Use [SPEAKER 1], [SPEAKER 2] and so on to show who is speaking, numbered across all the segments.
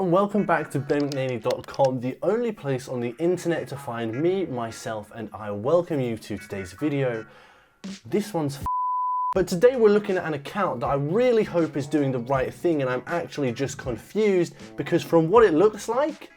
[SPEAKER 1] and welcome back to mcnaney.com, the only place on the internet to find me, myself, and I welcome you to today's video. This one's but today we're looking at an account that I really hope is doing the right thing, and I'm actually just confused because from what it looks like,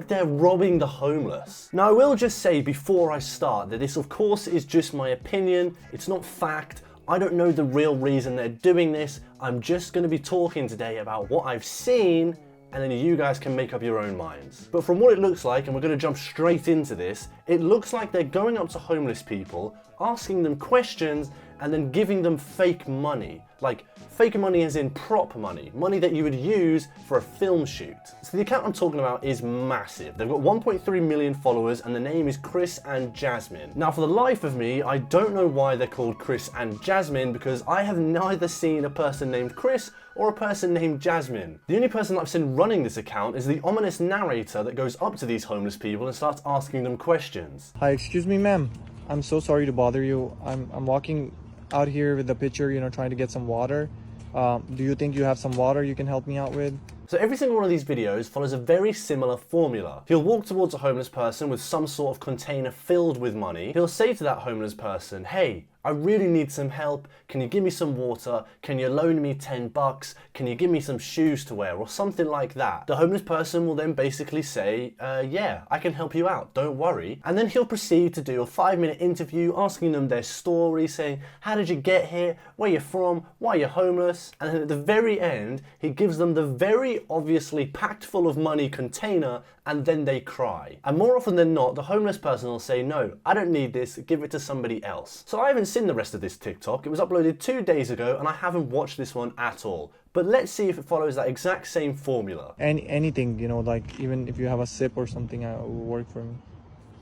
[SPEAKER 1] they're robbing the homeless. Now I will just say before I start that this of course is just my opinion, it's not fact. I don't know the real reason they're doing this. I'm just going to be talking today about what I've seen, and then you guys can make up your own minds. But from what it looks like, and we're going to jump straight into this, it looks like they're going up to homeless people, asking them questions, and then giving them fake money. Like, fake money as in prop money. Money that you would use for a film shoot. So the account I'm talking about is massive. They've got 1.3 million followers and the name is Chris and Jasmine. Now for the life of me, I don't know why they're called Chris and Jasmine because I have neither seen a person named Chris or a person named Jasmine. The only person that I've seen running this account is the ominous narrator that goes up to these homeless people and starts asking them questions.
[SPEAKER 2] Hi, excuse me, ma'am. I'm so sorry to bother you. I'm walking out here with the pitcher, trying to get some water. Do you think you have some water you can help me out with?
[SPEAKER 1] So every single one of these videos follows a very similar formula. He'll walk towards a homeless person with some sort of container filled with money. He'll say to that homeless person, hey, I really need some help. Can you give me some water? Can you loan me 10 bucks? Can you give me some shoes to wear? Or something like that. The homeless person will then basically say, yeah, I can help you out, don't worry. And then he'll proceed to do a 5-minute interview asking them their story, saying, how did you get here? Where you from? Why you're homeless? And then at the very end, he gives them the very obviously packed full of money container, and then they cry. And more often than not, the homeless person will say, no, I don't need this, give it to somebody else. So I haven't seen the rest of this TikTok. It was uploaded 2 days ago and I haven't watched this one at all. But let's see if it follows that exact same formula.
[SPEAKER 2] Anything, like even if you have a sip or something, will work for me.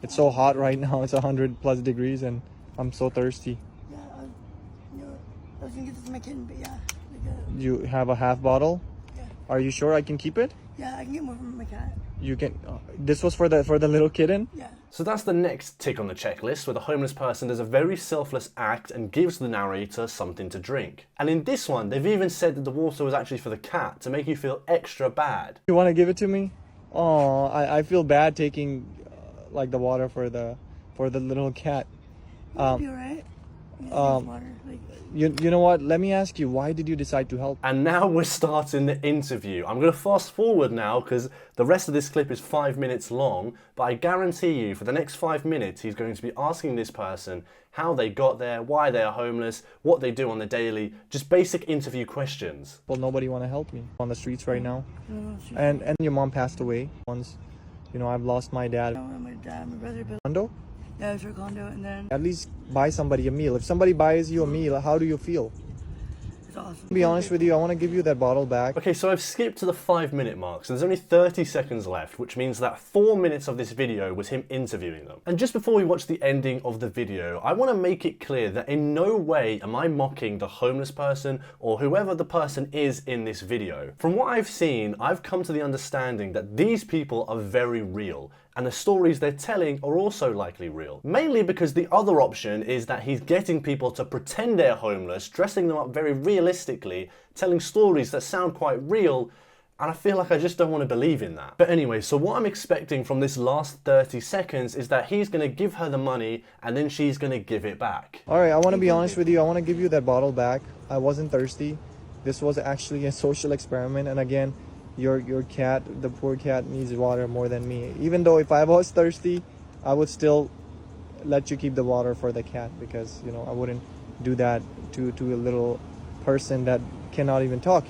[SPEAKER 2] It's so hot right now. It's 100+ degrees and I'm so thirsty.
[SPEAKER 3] Yeah, I was gonna get this to my kitten, but yeah.
[SPEAKER 2] You have a half bottle?
[SPEAKER 3] Yeah.
[SPEAKER 2] Are you sure I can keep it?
[SPEAKER 3] Yeah, I can get more from my cat.
[SPEAKER 2] You can. This was for the little kitten?
[SPEAKER 3] Yeah.
[SPEAKER 1] So that's the next tick on the checklist, where the homeless person does a very selfless act and gives the narrator something to drink. And in this one, they've even said that the water was actually for the cat to make you feel extra bad.
[SPEAKER 2] You want to give it to me? Oh, I feel bad taking like the water for the little cat.
[SPEAKER 3] You'll be alright. Water.
[SPEAKER 2] You know what? Let me ask you, why did you decide to help?
[SPEAKER 1] And now we're starting the interview. I'm going to fast forward now because the rest of this clip is 5 minutes long, but I guarantee you for the next 5 minutes he's going to be asking this person how they got there, why they are homeless, what they do on the daily, just basic interview questions.
[SPEAKER 2] Well, nobody want to help me on the streets right now. And your mom passed away once. I've lost my dad.
[SPEAKER 3] My brother built
[SPEAKER 2] Condo?
[SPEAKER 3] yeah, it was for a condo, and then
[SPEAKER 2] At least buy somebody a meal. If somebody buys you a meal, how do you feel?
[SPEAKER 3] it's awesome.
[SPEAKER 2] To be honest with you, I want to give you that bottle back.
[SPEAKER 1] Okay, so I've skipped to the 5-minute mark, so there's only 30 seconds left, which means that 4 minutes of this video was him interviewing them. And just before we watch the ending of the video, I want to make it clear that in no way am I mocking the homeless person or whoever the person is in this video. From what I've seen, I've come to the understanding that these people are very real, and the stories they're telling are also likely real. Mainly because the other option is that he's getting people to pretend they're homeless, dressing them up very realistically, telling stories that sound quite real, and I feel like I just don't want to believe in that. But anyway, so what I'm expecting from this last 30 seconds is that he's going to give her the money and then she's going to give it back.
[SPEAKER 2] Alright, I want to be honest with you. I want to give you that bottle back. I wasn't thirsty. This was actually a social experiment, and again, your cat, the poor cat, needs water more than me. Even though if I was thirsty, I would still let you keep the water for the cat, because I wouldn't do that to a little person that cannot even talk.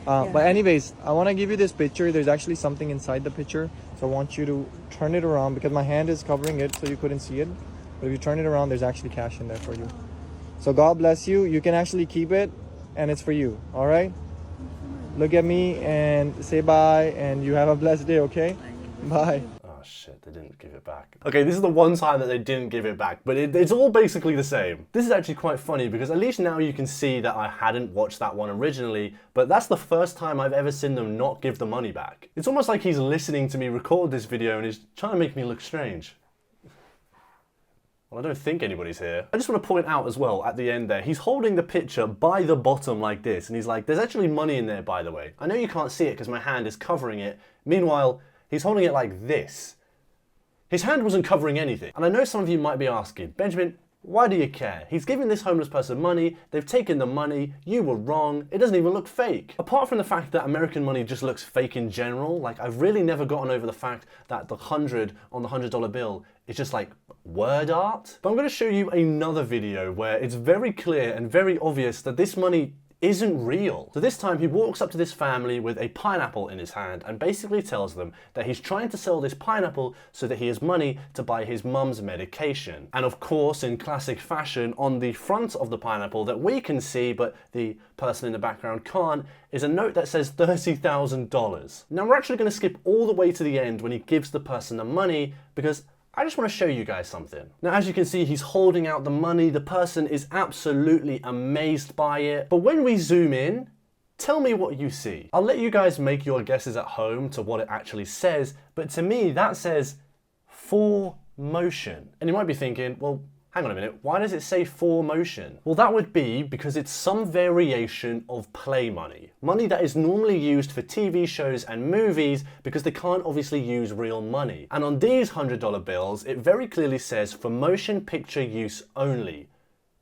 [SPEAKER 2] But anyways, I want to give you this picture. There's actually something inside the picture, so I want you to turn it around because my hand is covering it so you couldn't see it. But if you turn it around, there's actually cash in there for you. So God bless you. You can actually keep it, and it's for you. All right, look at me and say bye, and you have a blessed day. Okay, bye.
[SPEAKER 1] Oh shit, they didn't give it back. Okay, this is the one time that they didn't give it back, but it's all basically the same. This is actually quite funny because at least now you can see that I hadn't watched that one originally, but that's the first time I've ever seen them not give the money back. It's almost like he's listening to me record this video and he's trying to make me look strange. Well, I don't think anybody's here. I just want to point out as well, at the end there, he's holding the picture by the bottom like this, and he's like, there's actually money in there, by the way. I know you can't see it because my hand is covering it. Meanwhile, he's holding it like this. His hand wasn't covering anything. And I know some of you might be asking, Benjamin, why do you care? He's giving this homeless person money, they've taken the money, you were wrong, it doesn't even look fake. Apart from the fact that American money just looks fake in general, like I've really never gotten over the fact that the 100 on the $100 bill is just like word art. But I'm going to show you another video where it's very clear and very obvious that this money isn't real. So this time he walks up to this family with a pineapple in his hand and basically tells them that he's trying to sell this pineapple so that he has money to buy his mum's medication. And of course, in classic fashion, on the front of the pineapple that we can see but the person in the background can't, is a note that says $30,000. Now we're actually going to skip all the way to the end when he gives the person the money because I just want to show you guys something. Now, as you can see, he's holding out the money. The person is absolutely amazed by it. But when we zoom in, tell me what you see. I'll let you guys make your guesses at home to what it actually says. But to me, that says for motion. And you might be thinking, well, hang on a minute, why does it say for motion? Well, that would be because it's some variation of play money. Money that is normally used for TV shows and movies because they can't obviously use real money. And on these $100 bills, it very clearly says for motion picture use only,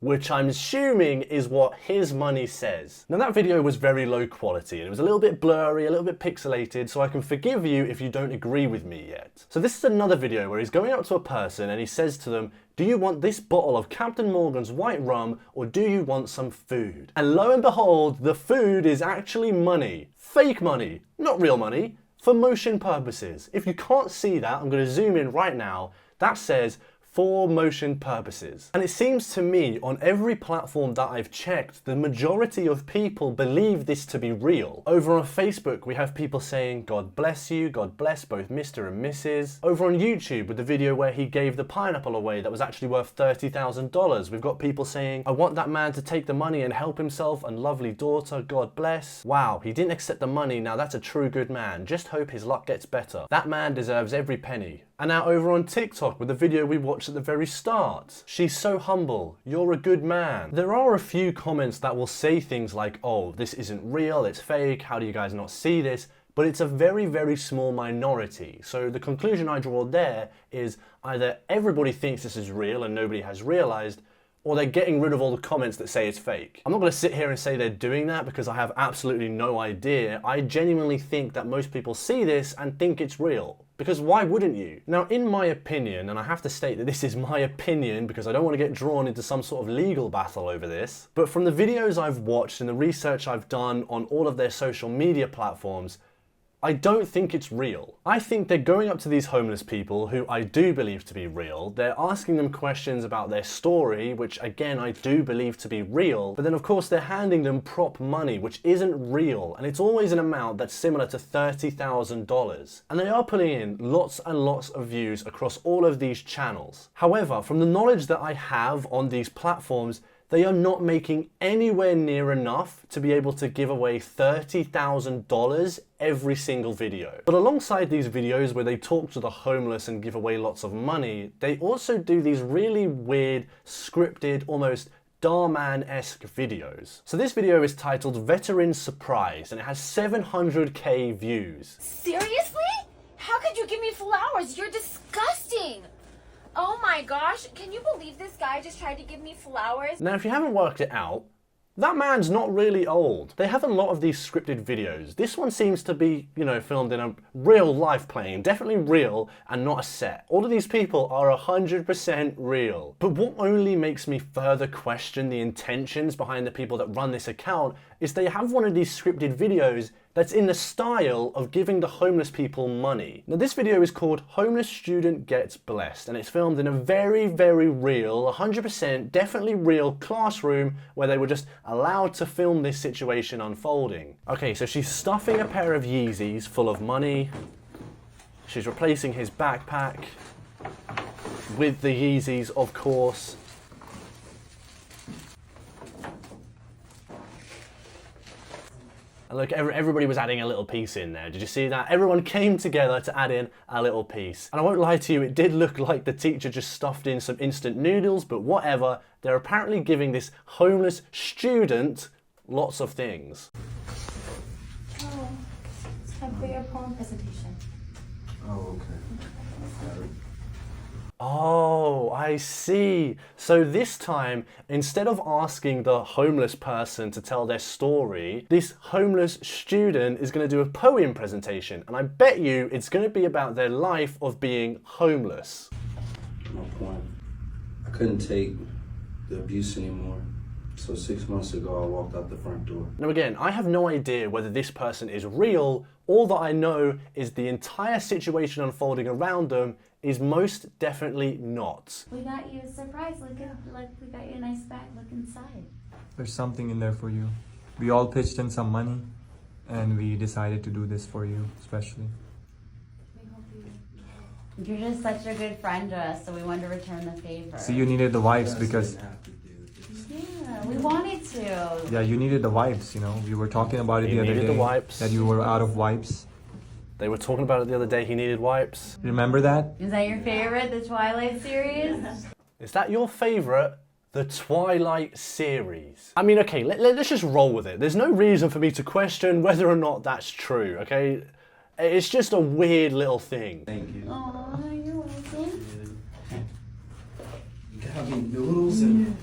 [SPEAKER 1] which I'm assuming is what his money says. Now that video was very low quality and it was a little bit blurry, a little bit pixelated, so I can forgive you if you don't agree with me yet. So this is another video where he's going up to a person and he says to them, do you want this bottle of Captain Morgan's white rum or do you want some food? And lo and behold, the food is actually money. Fake money, not real money, for motion purposes. If you can't see that, I'm going to zoom in right now. That says for motion purposes. And it seems to me on every platform that I've checked, the majority of people believe this to be real. Over on Facebook, we have people saying, God bless you, God bless both Mr. and Mrs. Over on YouTube with the video where he gave the pineapple away that was actually worth $30,000, we've got people saying, I want that man to take the money and help himself and lovely daughter, God bless. Wow, he didn't accept the money, now that's a true good man. Just hope his luck gets better. That man deserves every penny. And now over on TikTok with the video we watched at the very start. She's so humble, you're a good man. There are a few comments that will say things like, oh, this isn't real, it's fake, how do you guys not see this? But it's a very, very small minority. So the conclusion I draw there is either everybody thinks this is real and nobody has realized, or they're getting rid of all the comments that say it's fake. I'm not going to sit here and say they're doing that because I have absolutely no idea. I genuinely think that most people see this and think it's real. Because why wouldn't you? Now, in my opinion, and I have to state that this is my opinion because I don't want to get drawn into some sort of legal battle over this, but from the videos I've watched and the research I've done on all of their social media platforms, I don't think it's real. I think they're going up to these homeless people who I do believe to be real. They're asking them questions about their story, which again, I do believe to be real. But then of course, they're handing them prop money, which isn't real. And it's always an amount that's similar to $30,000. And they are pulling in lots and lots of views across all of these channels. However, from the knowledge that I have on these platforms, they are not making anywhere near enough to be able to give away $30,000 every single video. But alongside these videos where they talk to the homeless and give away lots of money, they also do these really weird, scripted, almost Starman-esque videos. So this video is titled Veteran Surprise and it has 700k views.
[SPEAKER 4] Seriously? How could you give me flowers? You're disgusting! Oh my gosh, can you believe this guy just tried to give me flowers?
[SPEAKER 1] Now, if you haven't worked it out, that man's not really old. They have a lot of these scripted videos. This one seems to be, you know, filmed in a real life plane, definitely real and not a set. All of these people are 100% real. But what only makes me further question the intentions behind the people that run this account is they have one of these scripted videos that's in the style of giving the homeless people money. Now this video is called Homeless Student Gets Blessed and it's filmed in a very, very real, 100% definitely real classroom where they were just allowed to film this situation unfolding. Okay, so she's stuffing a pair of Yeezys full of money. She's replacing his backpack with the Yeezys, of course. And look, everybody was adding a little piece in there. Did you see that? Everyone came together to add in a little piece. And I won't lie to you, it did look like the teacher just stuffed in some instant noodles, but whatever. They're apparently giving this homeless student lots of things.
[SPEAKER 4] Oh, it's time for your poem presentation.
[SPEAKER 5] Oh, okay.
[SPEAKER 1] Oh, I see. So this time, instead of asking the homeless person to tell their story, this homeless student is going to do a poem presentation. And I bet you it's going to be about their life of being homeless.
[SPEAKER 5] No point. I couldn't take the abuse anymore. So 6 months ago, I walked out the front door.
[SPEAKER 1] Now again, I have no idea whether this person is real. All that I know is the entire situation unfolding around them is most definitely not.
[SPEAKER 6] We got you a surprise. Look, we got you a nice bag. Look inside.
[SPEAKER 2] There's something in there for you. We all pitched in some money and we decided to do this for you, especially.
[SPEAKER 6] We hope you're just such a good friend to us, so we wanted to return the favor.
[SPEAKER 2] See, you needed the wipes because...
[SPEAKER 6] Yeah, we wanted to.
[SPEAKER 2] Yeah, you needed the wipes, you know. We were talking about it
[SPEAKER 1] He
[SPEAKER 2] the other
[SPEAKER 1] needed
[SPEAKER 2] day.
[SPEAKER 1] the wipes.
[SPEAKER 2] That you were out of wipes.
[SPEAKER 1] They were talking about it the other day, he needed wipes.
[SPEAKER 2] Remember that?
[SPEAKER 6] Is that your favorite, the Twilight series?
[SPEAKER 1] Is that your favourite? The Twilight series. I mean, okay, let's just roll with it. There's no reason for me to question whether or not that's true, okay? It's just a weird little thing.
[SPEAKER 5] Thank you.
[SPEAKER 6] Aw, you're welcome.
[SPEAKER 5] You got me noodles and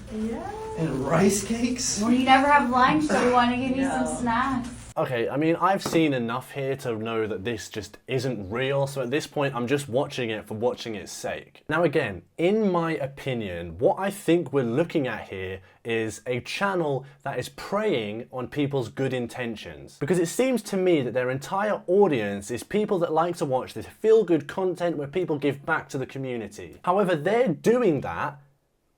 [SPEAKER 5] rice cakes?
[SPEAKER 6] Well, you never have lunch, so we want to give you some snacks.
[SPEAKER 1] Okay, I mean, I've seen enough here to know that this just isn't real, so at this point, I'm just watching it for watching its sake. Now again, in my opinion, what I think we're looking at here is a channel that is preying on people's good intentions. Because it seems to me that their entire audience is people that like to watch this feel-good content where people give back to the community. However, they're doing that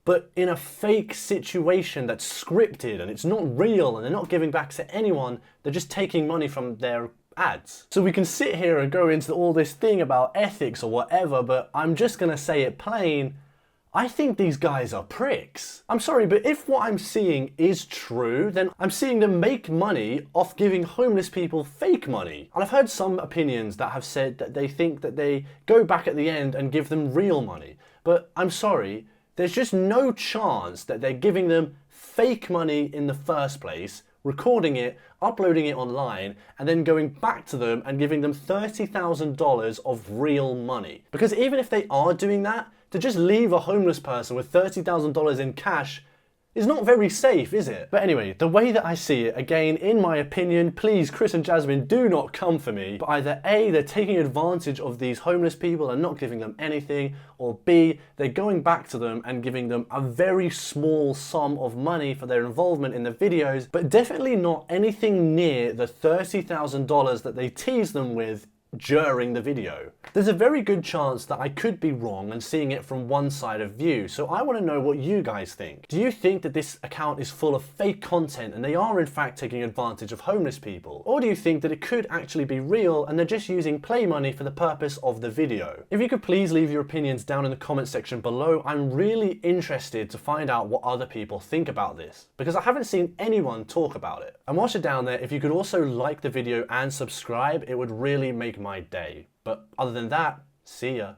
[SPEAKER 1] but in a fake situation that's scripted and it's not real and they're not giving back to anyone, they're just taking money from their ads. So we can sit here and go into all this thing about ethics or whatever, but I'm just gonna say it plain, I think these guys are pricks. I'm sorry, but if what I'm seeing is true, then I'm seeing them make money off giving homeless people fake money. And I've heard some opinions that have said that they think that they go back at the end and give them real money. But I'm sorry, there's just no chance that they're giving them fake money in the first place, recording it, uploading it online, and then going back to them and giving them $30,000 of real money. Because even if they are doing that, to just leave a homeless person with $30,000 in cash is not very safe, is it? But anyway, the way that I see it, again, in my opinion, please, Chris and Jasmine, do not come for me. But either A, they're taking advantage of these homeless people and not giving them anything, or B, they're going back to them and giving them a very small sum of money for their involvement in the videos, but definitely not anything near the $30,000 that they tease them with during the video. There's a very good chance that I could be wrong and seeing it from one side of view, so I want to know what you guys think. Do you think that this account is full of fake content and they are in fact taking advantage of homeless people? Or do you think that it could actually be real and they're just using play money for the purpose of the video? If you could please leave your opinions down in the comment section below, I'm really interested to find out what other people think about this, because I haven't seen anyone talk about it. And whilst you're down there, if you could also like the video and subscribe, it would really make my day. But other than that, see ya.